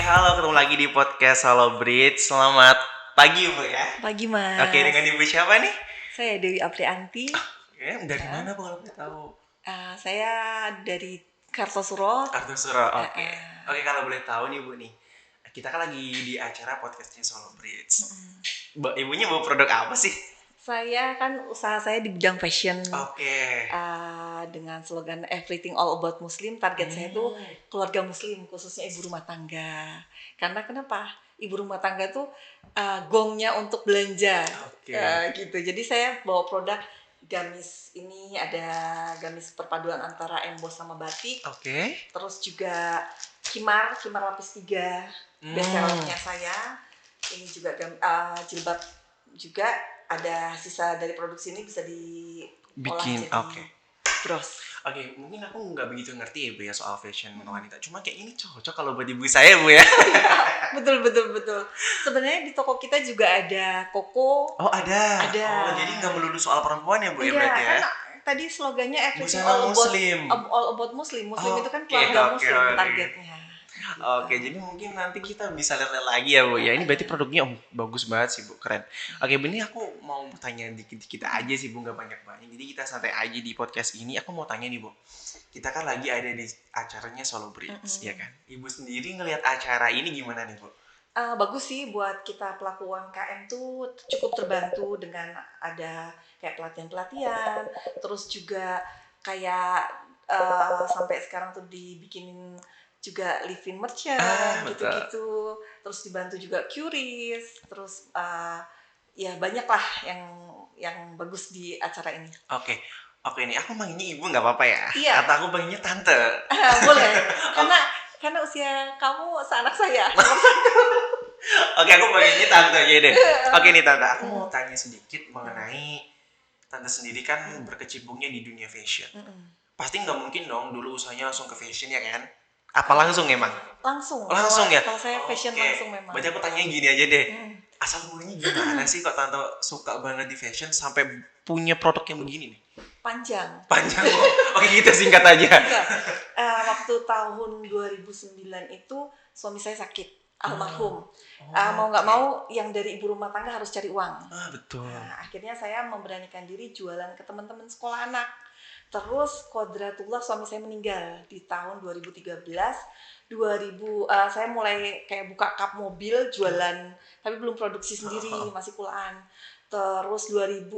Halo, ketemu lagi di podcast Halo Bridge. Selamat pagi, Bu ya. Pagi, Mas. Oke, dengan Ibu siapa nih? Saya Dewi Aprianti. Dari mana, Bu, kalau boleh tahu? Saya dari Kartosuro. Kartosuro, oke. Oke, kalau boleh tahu nih, Bu nih. Kita kan lagi di acara podcastnya Solo Bridge. Ibunya bawa produk apa sih? Saya kan usaha saya di bidang fashion. Oke. Dengan slogan Everything All About Muslim. Target saya itu keluarga Muslim, khususnya ibu rumah tangga. Karena kenapa? Ibu rumah tangga tuh gongnya untuk belanja. Oke. Gitu. Jadi saya bawa produk gamis. Ini ada gamis perpaduan antara emboss sama batik. Oke. Terus juga khimar lapis 3, best sellernya saya. Ini juga jilbab juga, ada sisa dari produksi ini bisa diolah Bikin, jadi oke. bros. Oke, mungkin aku nggak begitu ngerti ya, Bu ya, soal fashion wanita. Cuma kayak ini cocok kalau buat ibu saya, Bu ya. Betul. Sebenarnya di toko kita juga ada koko. Oh, ada. Ada. Oh, jadi nggak melulu soal perempuan ya, Bu ya, Iya, berarti ya? kan tadi slogannya Everything Busana All About Muslim. All About Muslim. Muslim itu kan Oke, keluarga oke, Muslim oke. targetnya. Oke, jadi mungkin nanti kita bisa lihat lagi ya, Bu ya. Ini berarti produknya bagus banget sih, Bu. Keren. Oke, ini aku mau tanya dikit-dikit aja sih, Bu. Nggak banyak-banyak. Jadi kita santai aja di podcast ini. Aku mau tanya nih, Bu. Kita kan lagi ada di acaranya Solo Bridge, ya kan? Ibu sendiri ngelihat acara ini gimana nih, Bu? Bagus sih buat kita pelaku UMKM tuh cukup terbantu dengan ada kayak pelatihan, terus juga kayak sampai sekarang tuh dibikinin juga live-in merchant gitu-gitu, terus dibantu juga Curious, terus ya banyak lah yang bagus di acara ini. Oke nih, aku manggilnya ibu nggak apa-apa ya? Iya. Atau aku manggilnya tante? Boleh, karena usia kamu seanak saya. Oke, aku manggilnya tante aja deh. Oke nih tante, aku mau tanya sedikit mengenai tante sendiri kan berkecimpungnya di dunia fashion. Pasti nggak mungkin dong dulu usahanya langsung ke fashion ya kan? Apa langsung emang? Langsung Ya? Kalau saya fashion langsung memang. Berarti aku tanya gini aja deh. Asal mulanya gimana sih kok tante suka banget di fashion sampai punya produk yang begini nih? Panjang. Oke, kita singkat aja. Waktu tahun 2009 itu suami saya sakit, almarhum. Mau nggak mau yang dari ibu rumah tangga harus cari uang. Betul. Akhirnya saya memberanikan diri jualan ke teman-teman sekolah anak. Terus kodratullah suami saya meninggal di tahun 2013. Saya mulai kayak buka kap mobil jualan, tapi belum produksi sendiri, masih kulaan. Terus 2014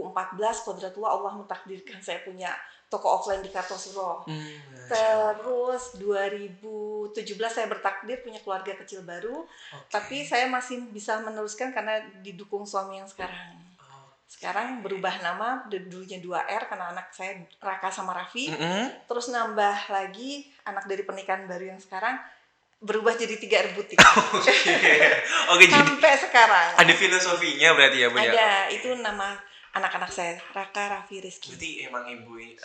kodratullah Allah mentakdirkan saya punya toko offline di Kartosuro. Terus 2017 saya bertakdir punya keluarga kecil baru, tapi saya masih bisa meneruskan karena didukung suami yang sekarang. Sekarang berubah nama, dulunya 2R karena anak saya Raka sama Raffi. Terus nambah lagi anak dari pernikahan baru yang sekarang, berubah jadi 3R Butik. Oke, sampai sekarang. Ada filosofinya berarti ya, Bu ya? Ada, itu nama anak-anak saya, Raka, Raffi, Rizky. Berarti emang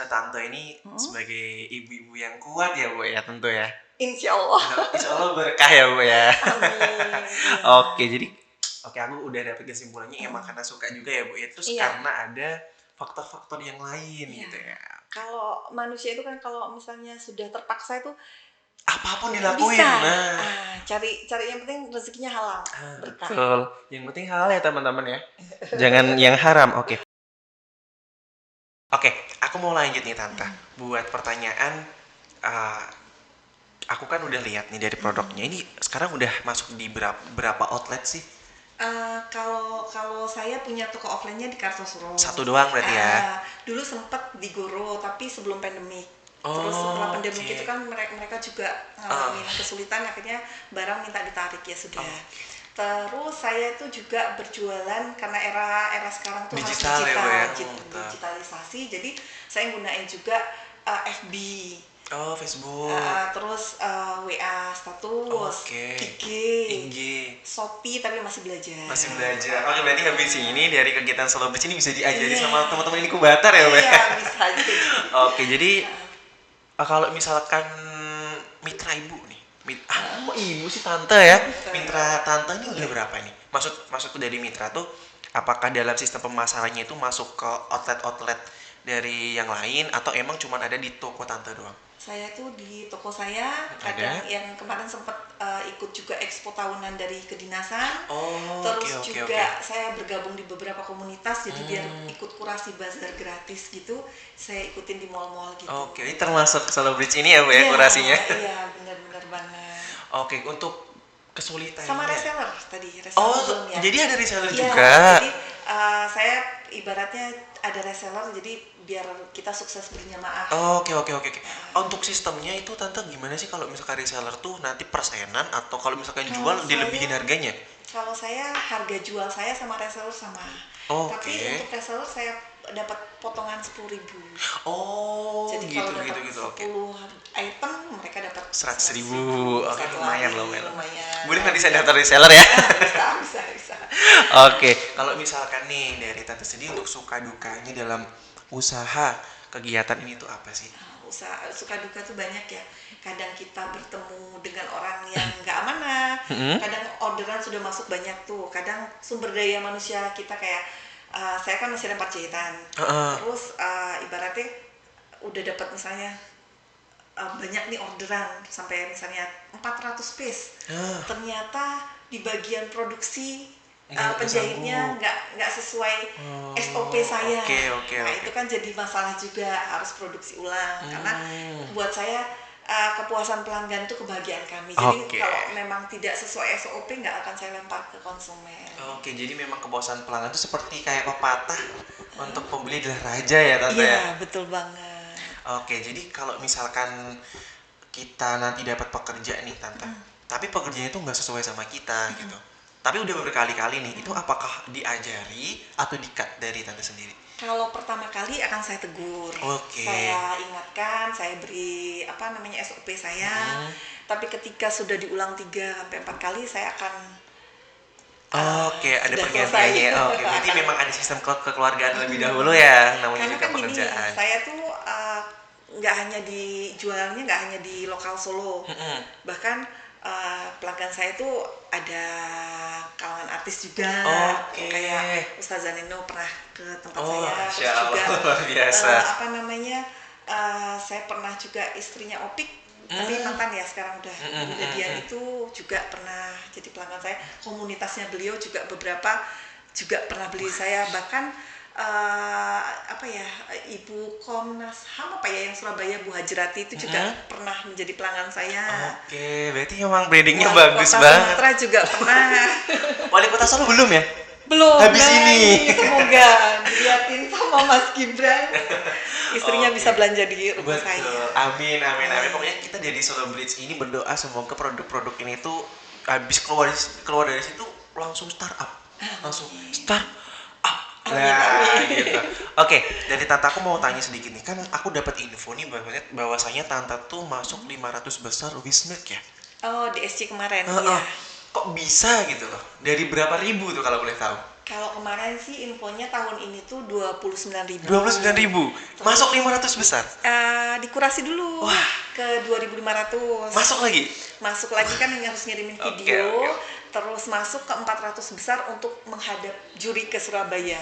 tante ini sebagai ibu-ibu yang kuat ya, Bu ya, tentu ya? Insya Allah berkah ya, Bu ya? Amin. Oke, aku udah dapet kesimpulannya emang karena suka juga ya, Bu ya. Terus karena ada faktor-faktor yang lain gitu ya. Kalau manusia itu kan kalau misalnya sudah terpaksa itu apapun dilakuin. Bisa. Cari yang penting rezekinya halal. Berkah. Betul. Yang penting halal ya teman-teman ya. Jangan yang haram. Oke, aku mau lanjut nih tante. Buat pertanyaan, aku kan udah lihat nih dari produknya. Ini sekarang udah masuk di berapa outlet sih? Kalau saya punya toko offline-nya di Kartosuro. Satu doang berarti ya? Dulu sempat di Goro, tapi sebelum pandemik. Terus setelah pandemik itu kan mereka juga ngalamin kesulitan, akhirnya barang minta ditarik ya sudah. Terus saya tuh juga berjualan karena era sekarang tuh digital, harus digitalisasi, jadi saya gunain juga FB. Facebook. Terus WA status, IG, Shopee, tapi masih belajar. Oke, berarti habis ini dari kegiatan Solo Bridge ini bisa diajari sama teman-teman inkubator ya, Bu? Iya, bisa aja. Oke, jadi kalau misalkan mitra ibu nih, ibu sih tante ya, mitra tante ini udah berapa nih? Maksudku dari mitra tuh, apakah dalam sistem pemasarannya itu masuk ke outlet dari yang lain atau emang cuma ada di toko tante doang? Saya tuh di toko saya, kadang yang kemarin sempat ikut juga expo tahunan dari kedinasan. Oh, Terus oke. juga saya bergabung di beberapa komunitas, jadi biar ikut kurasi bazar gratis gitu, saya ikutin di mall-mall gitu. Oke, ini termasuk Solo Bridge ini ya Bu ya, kurasinya? Iya, benar-benar banget. Oke, untuk kesulitannya. Sama reseller tadi, reseller Oh, belum ya. jadi ada reseller Iya, juga. jadi saya ibaratnya ada reseller, jadi biar kita sukses berjamaah. Oke. Untuk sistemnya itu tante gimana sih kalau misalkan reseller tuh nanti persenan atau kalau misalkan jual dilebihin harganya? Kalau saya harga jual saya sama reseller sama. Tapi untuk reseller saya dapat potongan 10.000. Oh, jadi gitu. kalau dapat 10 item mereka dapat 100.000. Oke, lumayan. Boleh nanti saya Lumayan. daftar reseller ya? Bisa. Oke, kalau misalkan nih dari tante sendiri untuk suka dukanya dalam usaha kegiatan ini tuh apa sih? Usaha suka duka tuh banyak ya. Kadang kita bertemu dengan orang yang nggak amanah, kadang orderan sudah masuk banyak tuh, kadang sumber daya manusia kita kayak saya kan masih lempar jahitan, terus ibaratnya udah dapat misalnya banyak nih orderan sampai misalnya 400 piece, ternyata di bagian produksi penjahitnya nggak sesuai SOP saya. Nah itu kan jadi masalah juga, harus produksi ulang karena buat saya kepuasan pelanggan itu kebahagiaan kami. Jadi kalau memang tidak sesuai SOP nggak akan saya lempar ke konsumen. Oke, jadi memang kepuasan pelanggan itu seperti kayak pepatah untuk pembeli adalah raja ya tante ya? Iya, betul banget. Oke, jadi kalau misalkan kita nanti dapat pekerja nih tante, tapi pekerjaannya itu nggak sesuai sama kita gitu. Tapi udah berkali-kali nih, itu apakah diajari atau di-cut dari tante sendiri? Kalau pertama kali akan saya tegur, saya ingatkan, saya beri SOP saya. Tapi ketika sudah diulang 3-4 kali, saya akan ada pergantiannya. Oke, berarti memang ada sistem kekeluargaan lebih dahulu ya, namanya karena juga kan pekerjaan. Gini, saya tuh nggak hanya di lokal Solo, bahkan pelanggan saya tuh ada kalangan artis juga, kayak Ustazah Nino pernah ke tempat saya, terus juga saya pernah juga istrinya Opik, tapi mantan ya sekarang udah jadian, itu juga pernah jadi pelanggan saya. Komunitasnya beliau juga beberapa juga pernah beli saya, bahkan Ibu Komnas HAM yang Surabaya, Bu Hajrati itu juga pernah menjadi pelanggan saya. Oke, berarti emang brandingnya bagus banget. Sumatera juga pernah. Wali Kota Solo belum ya? Belum. Habis ini. Semoga dilihatin sama Mas Gibran, istrinya bisa belanja di rumah saya. Amin. Pokoknya kita dari Solo Bridge ini berdoa semoga produk-produk ini tuh habis keluar dari situ langsung startup. Amin. Gitu. Oke, dari tante aku mau tanya sedikit nih. Kan aku dapat info nih bahwasanya tante tuh masuk 500 besar Wismilk ya? Oh, di SC kemarin ya. Kok bisa gitu loh? Dari berapa ribu tuh kalau boleh tahu? Kalau kemarin sih infonya tahun ini tuh 29.000. 29.000. Masuk 500 besar? Dikurasi dulu. Wah. Ke 2.500. Masuk lagi? Masuk lagi kan, yang harus ngirimin video. Okay. Terus masuk ke 400 besar untuk menghadap juri ke Surabaya.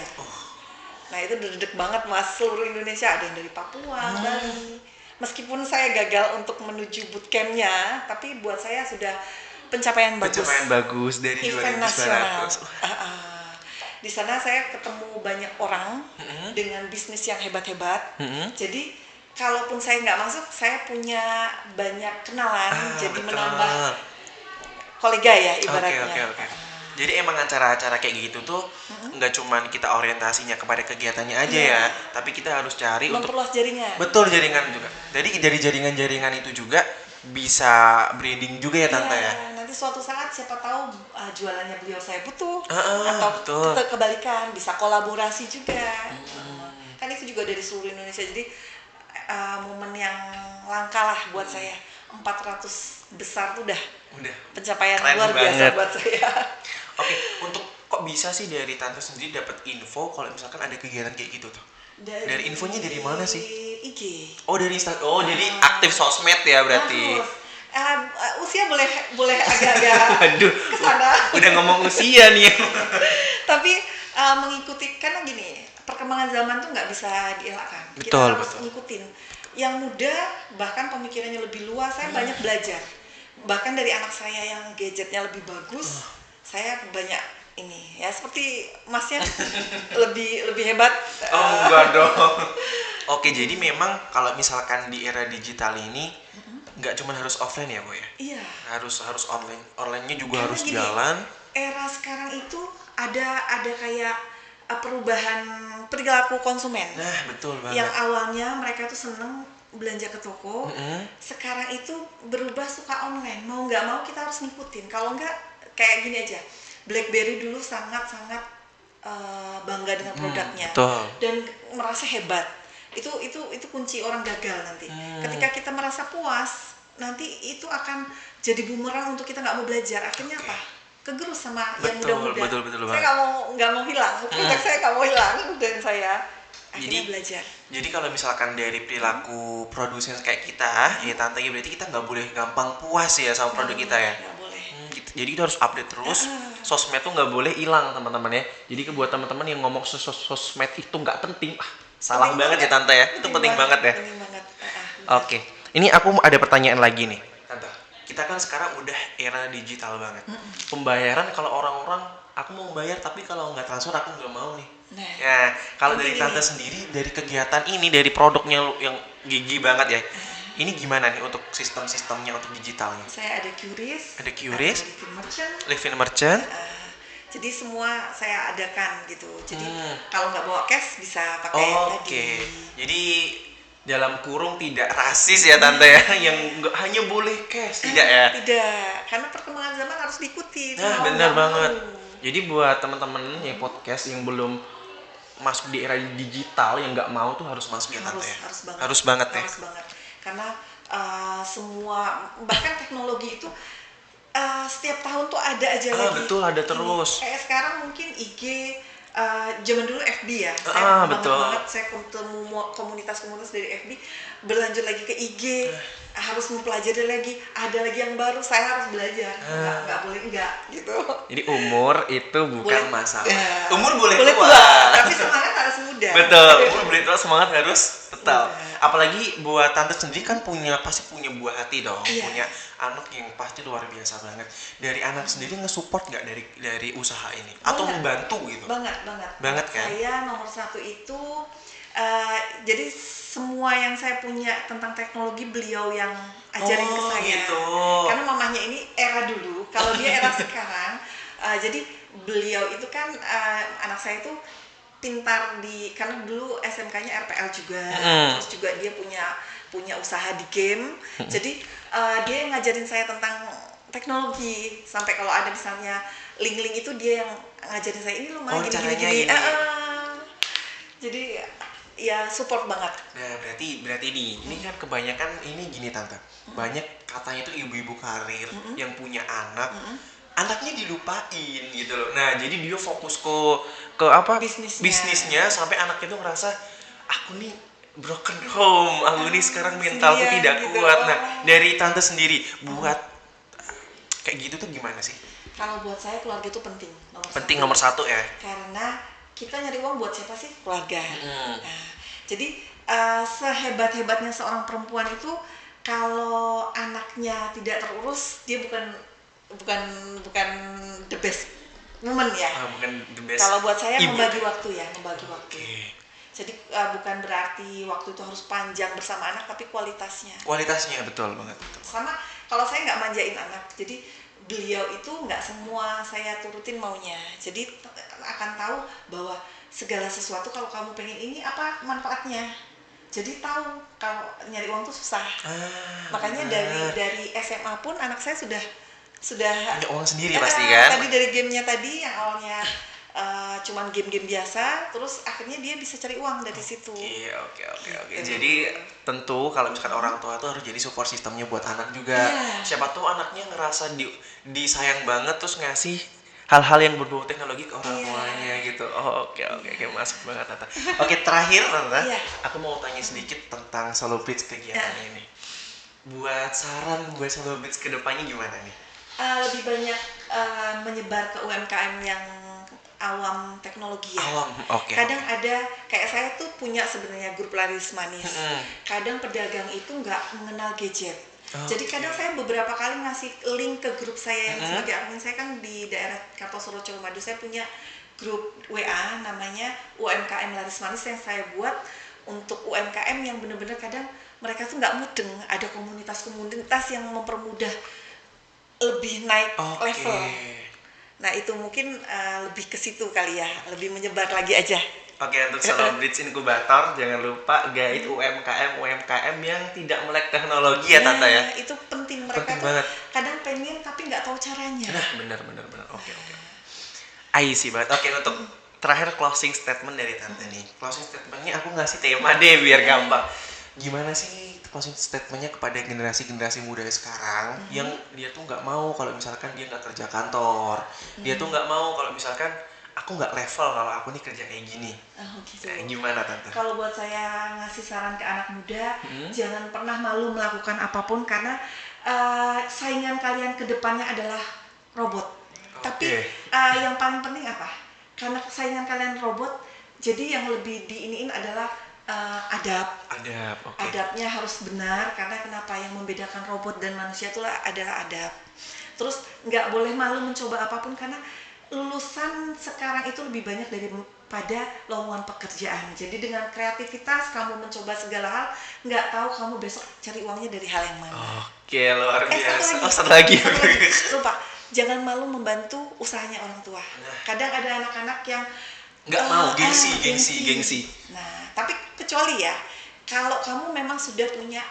Nah itu deg-deg banget Mas, seluruh Indonesia, ada yang dari Papua, Bali. Meskipun saya gagal untuk menuju bootcampnya, tapi buat saya sudah pencapaian bagus dari event nasional. Di sana saya ketemu banyak orang dengan bisnis yang hebat-hebat. Jadi kalaupun saya nggak masuk, saya punya banyak kenalan, jadi menambah kolega ya ibaratnya. Oke. Jadi emang acara-acara kayak gitu tuh nggak cuman kita orientasinya kepada kegiatannya aja ya, tapi kita harus cari memperluas jaringan. Betul, jaringan juga. Jadi dari jaringan-jaringan itu juga bisa branding juga ya tante ya. Nanti suatu saat siapa tahu jualannya beliau saya butuh, atau kebalikan bisa kolaborasi juga. Kan itu juga dari seluruh Indonesia, jadi momen yang langka lah buat saya. 400 besar tuh udah pencapaian luar biasa buat saya. Oke, untuk kok bisa sih dari tante sendiri dapat info kalau misalkan ada kegiatan kayak gitu tuh? Dari infonya dari mana sih? IG. Oh, dari Instagram. Oh, jadi aktif sosmed ya berarti. Usia boleh agak-agak kesana. Udah ngomong usia nih. Tapi mengikuti, karena gini, perkembangan zaman tuh nggak bisa dielakkan. Kita Betul, harus betul. ngikutin. Yang muda bahkan pemikirannya lebih luas, saya banyak belajar. Bahkan dari anak saya yang gadgetnya lebih bagus, saya banyak ini ya seperti masnya lebih hebat. Oh enggak dong. Oke, jadi memang kalau misalkan di era digital ini nggak cuma harus offline ya, Bu ya. Iya. Harus online. Online-nya juga Karena harus gini, jalan. era sekarang itu ada kayak perubahan perilaku konsumen. Nah, betul Yang banget. awalnya mereka tuh seneng belanja ke toko, Mm-mm. sekarang itu berubah suka online. Mau nggak mau kita harus ngikutin. Kalau nggak kayak gini aja. BlackBerry dulu sangat-sangat bangga dengan produknya Betul. dan merasa hebat. Itu kunci orang gagal nanti. Ketika kita merasa puas, nanti itu akan jadi bumerang untuk kita nggak mau belajar. Akhirnya Oke. apa? Kegerus sama yang Betul, muda-muda. betul Saya banget. nggak mau hilang. Produk saya nggak mau hilang dan saya akhirnya Jadi- belajar. Jadi kalau misalkan dari perilaku produsen kayak kita, ya Tante, ya berarti kita nggak boleh gampang puas ya sama produk kita ya. Nggak boleh. Gitu. Jadi kita harus update terus. Sosmed tuh nggak boleh hilang, teman-teman ya. Jadi buat teman-teman yang ngomong sosmed itu nggak penting, salah Penting banget ya Tante ya. Itu penting banget ya. Penting banget. Oke, ini aku ada pertanyaan lagi nih, Tante. Kita kan sekarang udah era digital banget. Pembayaran kalau orang-orang, aku mau bayar tapi kalau nggak transfer aku nggak mau nih. Nah, Ya, kalau dari penting Tante ini. sendiri, dari kegiatan ini, dari produknya yang gigi banget ya, ini gimana nih untuk sistem-sistemnya untuk digitalnya? Saya ada QRIS, Ada QRIS, ada Living Merchant. Living Merchant. Jadi semua saya adakan gitu. Jadi Hmm. kalau nggak bawa cash bisa pakai yang tadi. Oke, jadi dalam kurung tidak rasis ya Tante ya, yang nggak hanya boleh cash, tidak ya? Tidak, karena perkembangan zaman harus diikuti. Nah, mau benar nggak banget. mau. Jadi buat teman-teman yang podcast yang belum masuk di era digital, yang nggak mau tuh harus masuk ya Tante ya. Harus banget. Harus banget ya. Harus banget. Karena semua bahkan teknologi itu setiap tahun tuh ada aja lagi. Betul, ada ini. terus. Kayak sekarang mungkin IG zaman dulu FB ya. Ah, Saya betul. banget saya ketemu komunitas-komunitas dari FB berlanjut lagi ke IG. Harus mempelajari lagi, ada lagi yang baru, saya harus belajar. Nggak boleh enggak gitu. Jadi umur itu bukan Boleh. masalah. Ya. Umur boleh Boleh tua. tapi semangat harus muda. Betul, umur boleh tua, semangat harus tetap. Muda. Apalagi buat Tante sendiri kan pasti punya buah hati dong. Iya. Punya anak yang pasti luar biasa banget. Dari anak sendiri nge-support nggak dari usaha ini? Atau Banget. membantu gitu? Banget kan? Saya nomor satu itu jadi semua yang saya punya tentang teknologi beliau yang ajarin ke saya. Gitu. Karena mamahnya ini era dulu, kalau dia era sekarang. Jadi beliau itu kan anak saya itu pintar karena dulu SMK-nya RPL juga, terus juga dia punya usaha di game. Jadi dia yang ngajarin saya tentang teknologi, sampai kalau ada misalnya link-link itu dia yang ngajarin saya, ini lumayan gini. Jadi ya support banget. Nah, berarti ini kan kebanyakan ini gini Tante. Banyak katanya itu ibu-ibu karir yang punya anak, anaknya dilupain gitu loh. Nah, jadi dia fokus ke apa? Bisnisnya sampai anaknya itu ngerasa aku nih broken home, aku nih sekarang mentalku Sendirian tidak gitu. kuat. Nah, dari Tante sendiri buat kayak gitu tuh gimana sih? Kalau buat saya keluarga itu penting. Nomor satu ya. Karena kita nyari uang buat siapa sih? Keluarga. Nah, jadi sehebat-hebatnya seorang perempuan itu kalau anaknya tidak terurus, dia bukan the best woman ya. Bukan the best. Kalau buat saya ibu. membagi waktu. Oke. Jadi bukan berarti waktu itu harus panjang bersama anak, tapi kualitasnya. Kualitasnya betul banget. Sama kalau saya nggak manjain anak, jadi beliau itu nggak semua saya turutin maunya. Jadi akan tahu bahwa segala sesuatu kalau kamu pengen ini apa manfaatnya. Jadi tahu kalau nyari uang tuh susah. Makanya dari SMA pun anak saya sudah punya uang sendiri pasti kan. Tadi dari gamenya tadi yang awalnya cuman game-game biasa, terus akhirnya dia bisa cari uang dari situ. Iya, oke. Jadi tentu kalau misalkan orang tua tuh harus jadi support sistemnya buat anak juga. Siapa tahu anaknya ngerasa disayang banget terus ngasih hal-hal yang berbau teknologi ke orang tuanya gitu. Oke, masuk banget Tante. Oke, terakhir Tante, aku mau tanya sedikit tentang Solo Beats kegiatan ini. Buat saran buat Solo Beats ke depannya gimana nih? Lebih banyak menyebar ke UMKM yang awam teknologi ya. Awam, oke. Kadang ada kayak saya tuh punya sebenarnya grup laris manis. Kadang pedagang itu nggak mengenal gadget. Jadi kadang saya beberapa kali ngasih link ke grup saya yang sebagai admin saya kan di daerah Kartosuro Colomadu, saya punya grup WA namanya UMKM Laris Manis yang saya buat untuk UMKM yang benar-benar kadang mereka tuh nggak mudeng, ada komunitas-komunitas yang mempermudah lebih naik level. Nah itu mungkin lebih ke situ kali ya, lebih menyebar lagi aja. Oke, untuk Solo Bridge Inkubator jangan lupa guide UMKM yang tidak melek teknologi ya Tante ya. Itu penting, mereka penting tuh banget. kadang pengen tapi nggak tahu caranya. Nah benar. Oke. I see banget. Oke, untuk terakhir closing statement dari Tante nih. Closing statementnya aku ngasih tema deh biar gampang. Gimana sih closing statementnya kepada generasi muda sekarang yang dia tuh nggak mau kalau misalkan dia nggak kerja kantor, dia tuh nggak mau kalau misalkan aku nggak level kalau aku nih kerja kayak gini. Gitu. Nah, gimana Tante? Kalau buat saya ngasih saran ke anak muda, jangan pernah malu melakukan apapun karena saingan kalian ke depannya adalah robot. Tapi yang paling penting apa? Karena saingan kalian robot, jadi yang lebih diiniin adalah adab. Adabnya harus benar, karena kenapa yang membedakan robot dan manusia itu adalah adab. Terus nggak boleh malu mencoba apapun karena lulusan sekarang itu lebih banyak daripada lowongan pekerjaan. Jadi dengan kreativitas kamu mencoba segala hal, nggak tahu kamu besok cari uangnya dari hal yang mana. Oke, luar biasa. Satu lagi. Lupa, jangan malu membantu usahanya orang tua. Kadang ada anak-anak yang nggak mau, gengsi. Nah, tapi kecuali ya, kalau kamu memang sudah punya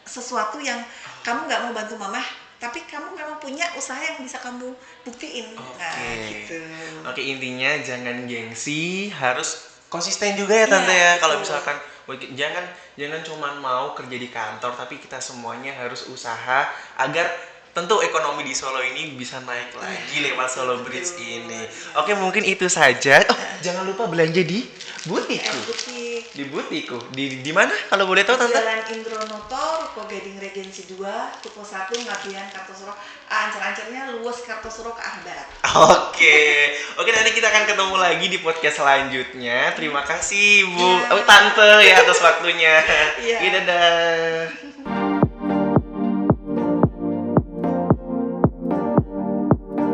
sesuatu yang kamu nggak mau bantu mama, tapi kamu memang punya usaha yang bisa kamu buktiin. Nah, gitu. Oke, intinya jangan gengsi, harus konsisten juga ya Tante ya. Kalau misalkan jangan cuma mau kerja di kantor, tapi kita semuanya harus usaha agar tentu ekonomi di Solo ini bisa naik lagi lewat Solo Bridge ini. Oke, mungkin itu saja. Jangan lupa belanja di butiku. Di butiku. Di mana kalau boleh tahu Tante? Jalan Indronoto, Ruko Gading Regensi 2, Tuko 1, Ngabian, Kartosuro. Ancar-ancarnya luas Kartosuro ke arah barat. Oke, nanti kita akan ketemu lagi di podcast selanjutnya. Terima kasih Bu Tante ya atas waktunya. Dadah.